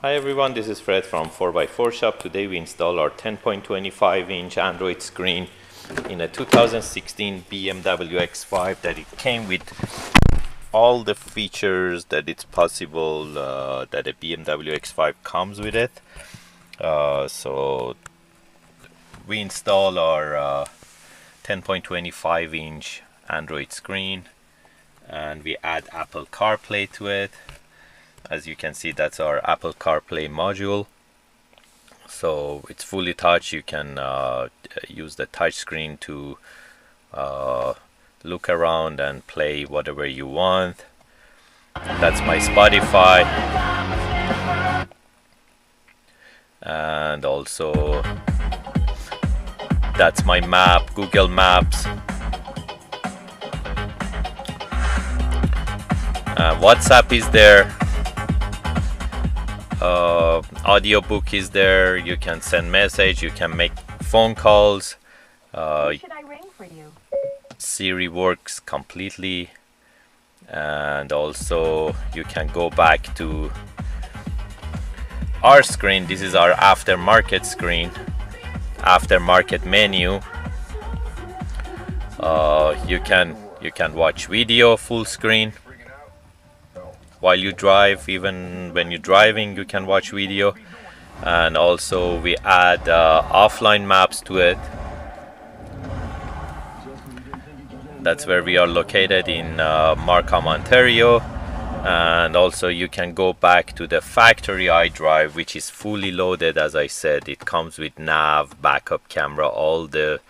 Hi everyone, this is Fred from 4x4 Shop. Today we install our 10.25-inch Android screen in a 2016 BMW X5 that it came with all the features that it's possible that a BMW X5 comes with it. So we install our 10.25-inch Android screen and we add Apple CarPlay to it. As you can see, that's our Apple CarPlay module. So it's fully touch. You can use the touch screen to look around and play whatever you want. That's my Spotify, and also that's my map, Google Maps. WhatsApp is there. Audiobook is there. You can send message, you can make phone calls. Should I ring for you? Siri works completely, and also you can go back to our screen. This is our aftermarket screen, aftermarket menu. You can watch video full screen while you drive. Even when you're driving, you can watch video. And also we add offline maps to it. That's where we are located, in Markham, Ontario. And also you can go back to the factory iDrive, which is fully loaded. As I said, it comes with nav, backup camera, all the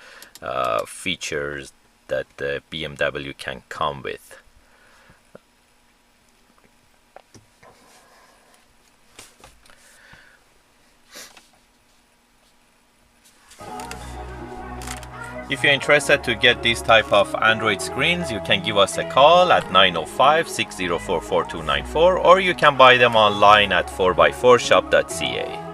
features that the BMW can come with. If you're interested to get this type of Android screens, you can give us a call at 905-604-4294, or you can buy them online at 4x4shop.ca.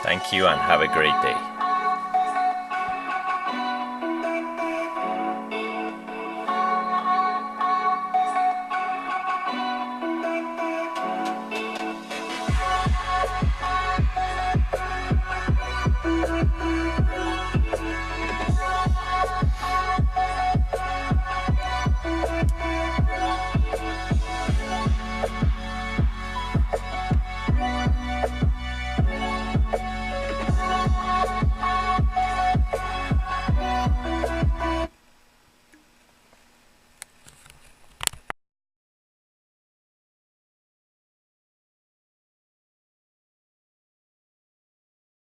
Thank you and have a great day.